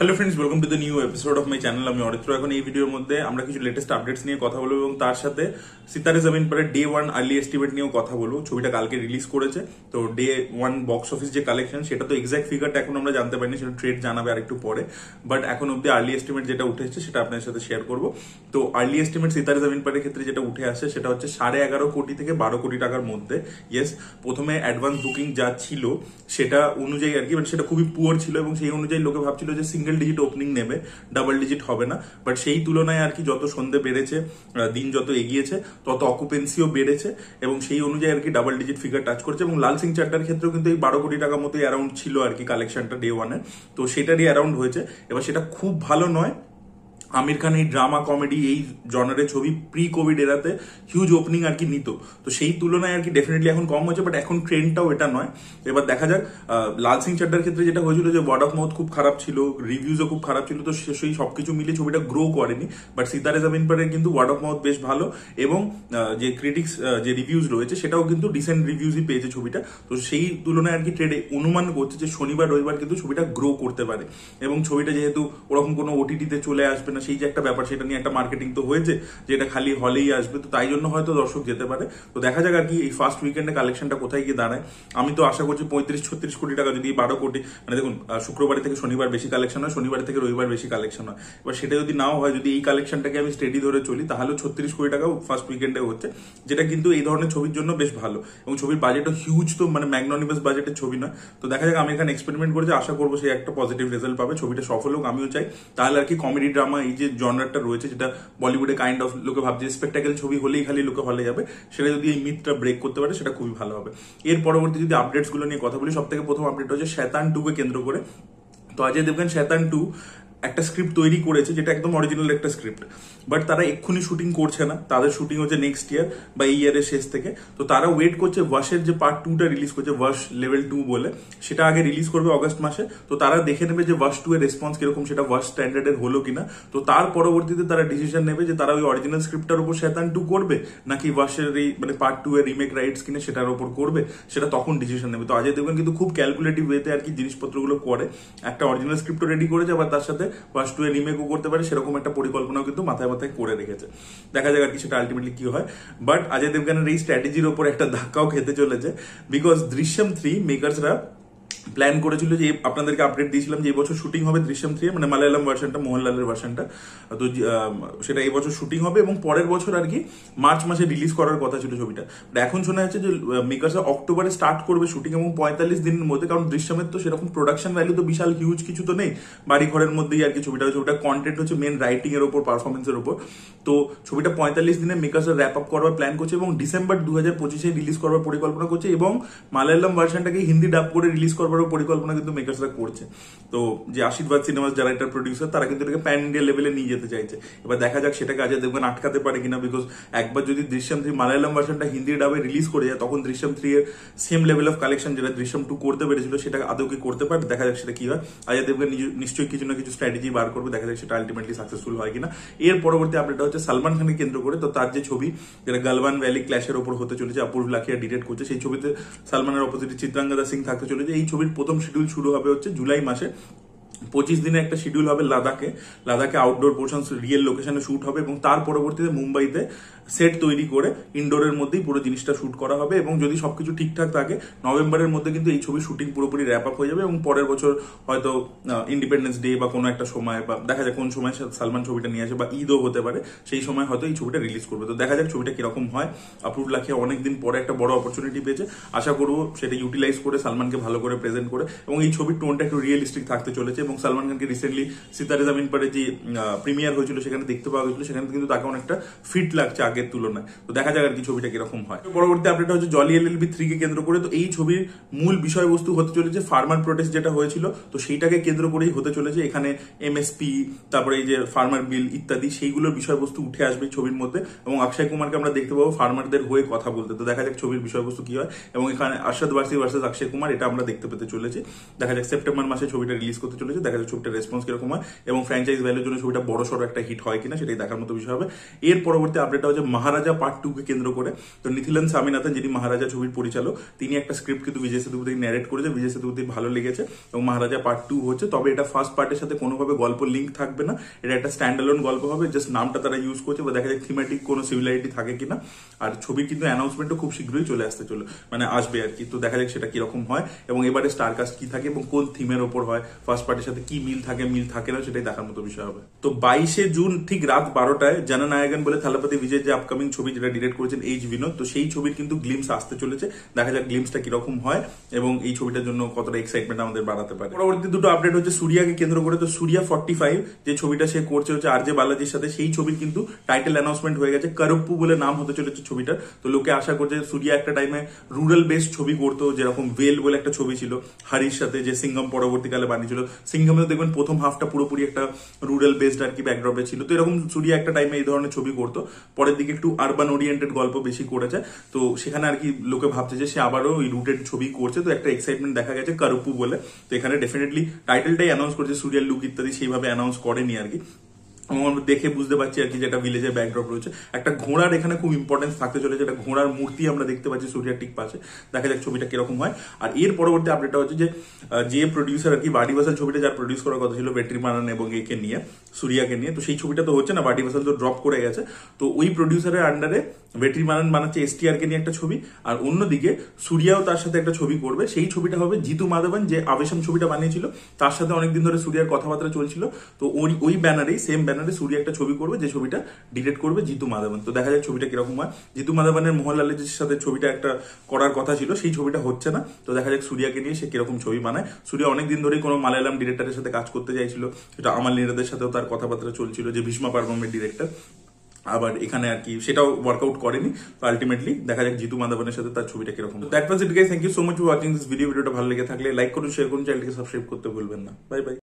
Hello friends, welcome to the new episode of my channel. আমি অরিত্র। এখন এই ভিডিওর মধ্যে আমরা কিছু লেটেস্ট আপডেটস নিয়ে কথা বলবো এবং তার সাথে সিতারে জামিন পারে ডে ওয়ান আর্লি এস্টিমেট নিয়েও কথা বলবো। ছবিটা কালকে রিলিজ করেছে, তো ডে ওয়ান বক্স অফিস যে কালেকশন সেটা তো এক্সাক্ট ফিগারটা এখন আমরা জানতে পারিনি, সেটা ট্রেড জানাবে আর একটু পরে। বাট এখন অব্দি আর্লি এস্টিমেট যেটা উঠে এসেছে সেটা আপনার সাথে শেয়ার করবো। তো আর্লি এস্টিমেট সিতারে জামিন পারের ক্ষেত্রে যেটা উঠে আসছে সেটা হচ্ছে 11.5 কোটি থেকে 12 কোটি টাকার মধ্যে। ইয়েস, প্রথমে অ্যাডভান্স বুকিং যা ছিল সেটা অনুযায়ী আর কি, বাট সেটা খুবই পুয়ার ছিল এবং সেই অনুযায়ী লোকে ভাবছিল যে সিঙ্গেল ডিজিট ওপেনিং নেবে, ডাবল ডিজিট হবে না। বাট সেই তুলনায় আর কি যত সন্ধে বেড়েছে, দিন যত এগিয়েছে তত অকুপেন্সিও বেড়েছে এবং সেই অনুযায়ী আর কি ডাবল ডিজিট ফিগার টাচ করছে। এবং লাল সিং চাড্ডার ক্ষেত্রেও কিন্তু এই 12 কোটি টাকার মতোই অ্যারাউন্ড ছিল আর কি কালেকশনটা ডে ওয়ানে, তো সেটারই অ্যারাউন্ড হয়েছে। এবার সেটা খুব ভালো নয়। আমির খান এই ড্রামা কমেডি এই জনারের ছবি প্রি কোভিড এরাতে হিউজ ওপেনিং আর কি নিত, তো সেই তুলনায় আর কি ডেফিনেটলি এখন কম হচ্ছে। বাট এখন ট্রেন্ডটাও এটা নয়। এবার দেখা যাক। লাল সিং চাড্ডার ক্ষেত্রে যেটা হয়েছিল যে ওয়ার্ড অফ মাউথ খুব খারাপ ছিল, রিভিউজও খুব খারাপ ছিল, তো সেই সবকিছু মিলিয়ে ছবিটা গ্রো করেনি। বাট সিতারে জামিন পারের কিন্তু ওয়ার্ড অফ মাউথ বেশ ভালো এবং যে ক্রিটিক্স যে রিভিউজ রয়েছে সেটাও কিন্তু ডিসেন্ট রিভিউজই পেয়েছে ছবিটা। তো সেই তুলনায় আর কি ট্রেডে অনুমান করছে যে শনিবার রবিবার কিন্তু ছবিটা গ্রো করতে পারে। এবং ছবিটা যেহেতু ওরকম কোনো ওটিটিতে চলে আসবে না, সেই যে একটা ব্যাপার সেটা নিয়ে একটা মার্কেটিং তো হয়েছে যে এটা খালি হলেই আসবে, তো তাই জন্য হয়তো দর্শক যেতে পারে। তো দেখা যাক আর কি এই ফার্স্ট উইকেন্ডে কালেকশনটা কোথায় গিয়ে দাঁড়ায়। আমি তো আশা করছি 35-36 কোটি টাকা, যদি 12 কোটি মানে দেখুন শুক্রবার থেকে শনিবার বেশি কালেকশন হয়, শনিবার থেকে রবিবার বেশি কালেকশন হয়। এবার সেটা যদি নাও হয়, যদি এই কালেকশনটাকে আমি স্টেডি ধরে চলি তাহলে 36 কোটি টাকা ফার্স্ট উইকেন্ডে হচ্ছে, যেটা কিন্তু এই ধরনের ছবির জন্য বেশ ভালো। এবং ছবির বাজেটও হিউজ, তো মানে ম্যাগননিমাস বাজেটের ছবি নয়। তো দেখা যাক, আমি এখানে এক্সপেরিমেন্ট করেছি, আশা করবো সে একটা পজিটিভ রেজাল্ট পাবে, ছবিটা সফল হোক আমিও চাই। তাহলে আর কি কমেডি ড্রামা এই যে জনরাটা রয়েছে, যেটা বলিউডে কাইন্ড অফ লোকে ভাবছে স্পেকটাকেল ছবি হলেই খালি লোকে হলে যাবে, সেটা যদি এই মিথটা ব্রেক করতে পারে সেটা খুবই ভালো হবে। এর পরবর্তী যদি আপডেটস গুলো নিয়ে কথা বলি, সব থেকে প্রথম আপডেট হচ্ছে শয়তান 2 কে কেন্দ্র করে। তো অজয় দেবগন শয়তান 2 একটা স্ক্রিপ্ট তৈরি করেছে, যেটা একদম অরিজিনাল একটা স্ক্রিপ্ট। বাট তারা এক্ষুনি শুটিং করছে না, তাদের শুটিং হচ্ছে নেক্সট ইয়ার বা এই ইয়ারের শেষ থেকে। তো তারা ওয়েট করছে ওয়াশের যে পার্ট 2টা রিলিজ করছে, ওয়াশ লেভেল 2 বলে, সেটা আগে রিলিজ করবে অগস্ট মাসে। তো তারা দেখে নেবে যে ওয়াশ 2 এর রেসপন্স কিরকম, সেটা ওয়াশ স্ট্যান্ডার্ডের হলো কিনা। তো তার পরবর্তীতে তারা ডিসিশন নেবে যে তারা ওই অরিজিনাল স্ক্রিপ্টটার উপর শয়তান 2 করবে নাকি ওয়াশের এই মানে পার্ট 2 এর রিমেক রাইটস কিনে সেটার উপর করবে, সেটা তখন ডিসিশন নেবে। তো অজয় দেবগন কিন্তু খুব ক্যালকুলেটিভ ওয়েতে আর কি জিনিসপত্রগুলো করে, একটা অরিজিনাল স্ক্রিপ্টও রেডি করেছে, আবার তার সাথে ওয়াশ 2 এর রিমেকও করতে পারে, সেরকম একটা পরিকল্পনাও কিন্তু মাথায় মাথায় করে রেখেছে। দেখা যাক আর কি সেটা আলটিমেটলি কি হয়। বাট অজয় দেবগনের এই স্ট্র্যাটেজির উপর একটা ধাক্কাও খেতে চলেছে, বিকজ দৃশ্যম 3 মেকার্সরা প্ল্যান করেছিল যে আপনাদেরকে আপডেট দিয়েছিলাম যে এই বছর শুটিং হবে দৃশ্যম 3, মানে মালায়ালাম ভার্সনটা, মোহনলালের ভার্সনটা। তো সেটা এই বছর শুটিং হবে এবং পরের বছর আর কি মার্চ মাসে রিলিজ করার কথা ছিল ছবিটা। এখন শোনা যাচ্ছে যে মেকার্সরা অক্টোবরে স্টার্ট করবে শুটিং এবং 45 দিনের মধ্যে, কারণ দৃশ্যমের তো সেরকম প্রোডাকশন ভ্যালু তো বিশাল হিউজ কিছু তো নেই, বাড়ি ঘরের মধ্যেই আর কি ছবিটা হচ্ছে। ওটা কন্টেন্ট হচ্ছে মেন রাইটিং এর উপর, পারফরমেন্সের উপর। তো ছবিটা 45 দিনে মেকার্সরা র্যাপ আপ করবার প্ল্যান করছে এবং ডিসেম্বর 2025 রিলিজ করবার পরিকল্পনা করছে এবং মালায়ালাম ভার্সনটাকে হিন্দি ডাব করে রিলিজ করবার পরিকল্পনা কিন্তু মেকার্সরা করছে। তো যে আশীর্বাদ সিনেমাস যারা এটার প্রডিউসার, তারা কিন্তু এটাকে প্যান ইন্ডিয়া লেভেলে নিয়ে যেতে চাইছে। এবার দেখা যাক সেটাকে অজয় দেবগন আটকাতে পারে কিনা, বিকজ একবার যদি দৃশ্যম 3 মালায়ালাম ভার্সনটা হিন্দি ডাবে রিলিজ করে যায়, তখন দৃশ্যম 3 এর সেম লেভেল অফ কালেকশন যেটা দৃশ্যম 2 করতে পেরেছিল সেটা আদৌ কি করতে পারে। দেখা যাক সেটা কি হয়। অজয় দেবগন নিশ্চয়ই কিছু না কিছু স্ট্র্যাটেজি বার করবে, দেখা যাক সেটা আলটিমেটলি সাকসেসফুল হয় কিনা। এর পরবর্তী আপডেট হচ্ছে সালমান খানকে কেন্দ্র করে। তো তার যে ছবি যেটা গালওয়ান ভ্যালি ক্ল্যাশের উপর হতে চলেছে, অপূর্ব লাখিয়া ডিরেক্ট করছে, সেই ছবিতে সালমানের অপোজিটে চিত্রাঙ্গদা সিং থাকতে চলেছে। এই ছবির প্রথম শিডিউল শুরু হবে হচ্ছে জুলাই মাসে। 25 দিনে একটা শিডিউল হবে লাদাখে আউটডোর পোর্শন রিয়েল লোকেশনে শুট হবে এবং তার পরবর্তীতে মুম্বাইতে সেট তৈরি করে ইনডোরের মধ্যেই পুরো জিনিসটা শুট করা হবে। এবং যদি সবকিছু ঠিকঠাক থাকে নভেম্বরের মধ্যে কিন্তু এই ছবির শুটিং পুরোপুরি র্যাপ আপ হয়ে যাবে এবং পরের বছর হয়তো ইন্ডিপেন্ডেন্স ডে বা কোনো একটা সময়, বা দেখা যায় কোন সময় সালমান ছবিটা নিয়ে আসে, বা ঈদও হতে পারে, সেই সময় হয়তো এই ছবিটা রিলিজ করবে। তো দেখা যাক ছবিটা কিরকম হয়। অপূর্ব লাখিয়া অনেকদিন পরে একটা বড় অপরচুনিটি পেয়েছে, আশা করবো সেটা ইউটিলাইজ করে সালমানকে ভালো করে প্রেজেন্ট করে। এবং এই ছবির টোনটা একটু রিয়েলিস্টিক থাকতে চলেছে এবং সালমান খানকে রিসেন্টলি সিতারে জামিন পারে যে প্রিমিয়ার হয়েছিল সেখানে দেখতে পাওয়া গেছিল, সেখানে কিন্তু তাকে অনেকটা ফিট লাগছে আগের তুলনায়। তো দেখা যাক আর কি ছবিটা কিরকম হয়। পরবর্তী আপডেট হচ্ছে জলি এলএলবি 3 কে কেন্দ্র করে। তো এই ছবির মূল বিষয়বস্তু হতে চলেছে ফার্মার প্রোটেস্ট যেটা হয়েছিল, তো সেইটাকে কেন্দ্র করেই হতে চলেছে। এখানে এমএসপি, তারপরে এই যে ফার্মার বিল ইত্যাদি, সেইগুলোর বিষয়বস্তু উঠে আসবে ছবির মধ্যে এবং অক্ষয় কুমারকে আমরা দেখতে পাবো ফার্মারদের হয়ে কথা বলতে। তো দেখা যাক ছবির বিষয়বস্তু কি হয় এবং এখানে আরশাদ ওয়ারসি ভার্সেস অক্ষয় কুমার, এটা আমরা দেখতে পেতে চলেছি। দেখা যাক সেপ্টেম্বর মাসে ছবিটা রিলিজ করতে চলেছে। করেছে, দেখা যাক ছবিটা রেসপন্স কিরকম হয় এবং ফ্র্যাঞ্চাইজ ভ্যালুর জন্য ছবিটা বড় সড়ো একটা হিট হয় কিনা সেটাই দেখার মতো বিষয় হবে। এর পরবর্তী আপডেটটা হচ্ছে মহারাজা পার্ট 2 কে কেন্দ্র করে। তো নিথিলেন স্বামীনাথন যিনি মহারাজা ছবির পরিচালক, তিনি একটা স্ক্রিপ্ট কিন্তু বিজয় সেতুপতি ন্যারেট করেছে, বিজয় সেতুপতি ভালো লেগেছে এবং মহারাজা পার্ট 2 হচ্ছে। তবে এটা ফার্স্ট পার্টের সাথে কোনোভাবে গল্প লিঙ্ক থাকবে না, এটা একটা স্ট্যান্ডঅ্যালোন গল্প হবে, জাস্ট নামটা তারা ইউজ করছে, বা দেখা যাক থিমেটিক কোনো সিমিলারিটি থাকে কিনা। আর ছবির কিন্তু অ্যানাউন্সমেন্টও খুব শীঘ্রই চলে আসবে আর কি। তো দেখা যাক সেটা কিরকম হয় এবং এবারে স্টারকাস্ট কি থাকে এবং কোন থিমের ওপর হয়, ফার্স্ট পার্টির সাথে কি মিল থাকে না সেটাই দেখার মতো বিষয় হবে। তো 22শে জুন ঠিক রাত 12টায় জননায়কন বলে থালাপতি বিজয় যে আপকামিং ছবি যেটা ডিরেক্ট করেছেন এইচ বিনোদ, তো সেই ছবির কিন্তু গ্লিমস আসতে চলেছে। দেখা যাক গ্লিমসটা কিরকম হয় এবং এই ছবিটার জন্য কতটা এক্সাইটমেন্ট আমাদের বাড়াতে পারে। পরবর্তী দুটো আপডেট হচ্ছে সূর্যাকে কেন্দ্র করে। তো সূর্যা 45 যে ছবিটা সে করছে হচ্ছে আরজে বালাজির সাথে, সেই ছবির কিন্তু টাইটেল অ্যানাউন্সমেন্ট হয়ে গেছে, করপ্পু বলে নাম হতে চলেছে ছবিটার। তো লোকে আশা করছে সূর্যা একটা টাইমে রুরাল বেসড ছবি করতো, যেরকম ওয়েল বলে একটা ছবি ছিল হারির সাথে, যে সিঙ্ঘম পরবর্তীকালে বানিয়েছিল। সিঙ্ঘমেও দেখবেন প্রথম হাফটা পুরোপুরি একটা রুরাল বেসড আর কি ব্যাকড্রপে ছিল। তো এরকম সূর্যা একটা টাইমে এই ধরনের ছবি করতো, পরের দিকে একটু আরবান ওরিয়েন্টেড গল্প বেশি করেছে। তো সেখানে আর কি লোকে ভাবছে যে সে আবারও ওই রুটেড ছবি করছে, তো একটা এক্সাইটমেন্ট দেখা গেছে করপ্পু বলে। তো এখানে ডেফিনেটলি টাইটেলটাই অ্যানাউন্স করেছে, সূর্যার লুক ইত্যাদি সেইভাবে অ্যানাউন্স করেনি আর কি। দেখে বুঝতে পারছি আর কি, যেটা ভিলেজের ব্যাকড্রপ রয়েছে, একটা ঘোড়ার এখানে খুব ইম্পর্টেন্স থাকতে চলেছে, একটা ঘোড়ার মূর্তি আমরা দেখতে পাচ্ছি সূর্যার ঠিক পাশে। দেখা যাক ছবিটা কিরকম হয়। আর এর পরবর্তী আপডেটটা হচ্ছে যে প্রডিউসার আর কি বাডি ভাসাল ছবিটা যার প্রডিউস করার কথা ছিল ভেট্রিমারান এবং একে নিয়ে, সূর্যাকে নিয়ে, তো সেই ছবিটা তো হচ্ছে না, বাডি ভাসাল তো ড্রপ করে গেছে। তো ওই প্রডিউসারের আন্ডারে ভেট্রিমারান বানাচ্ছে STR কে নিয়ে একটা ছবি, আর অন্যদিকে সূর্যাও তার সাথে একটা ছবি করবে। সেই ছবিটা হবে জিতু মাধবন যে আবেশম ছবিটা বানিয়েছিল, তার সাথে অনেকদিন ধরে সূর্যার কথাবার্তা চলছিল। তো ওই ব্যানারেই, সেম ব্যানারে সূর্য একটা ছবি করবে, যে ছবিটা ডিরেক্ট করবে জিতু মাধবন। তো দেখা যাক ছবিটা কিরকম হয়। জিতু মাধবনের মোহনলালের সাথে ছবিটা একটা করার কথা ছিল, সেই ছবিটা হচ্ছে না। তো দেখা যাক সূর্যাকে নিয়ে সে কিরকম ছবি বানায়। সূর্য অনেকদিন ধরেই কোনো মালায়ালাম ডিরেক্টরের সাথে কাজ করতে চাইছিল, সেটা আমাল নীরাদের সাথেও তার কথাবার্তা চলছিল, যে ভীষ্মা পারবমের ডিরেক্টর। আবার এখানে আর কি সেটাও ওয়ার্কআউট করেনি। তো আলটিমেটলি দেখা যাক জিতু মাধবনের সাথে তার ছবিটা কিরকম। That was it guys, thank you so much for watching this video. ভিডিওটা ভালো লেগে থাকলে লাইক করুন, শেয়ার করুন, চ্যানেলকে সাবস্ক্রাইব করতে ভুলবেন না। Bye bye.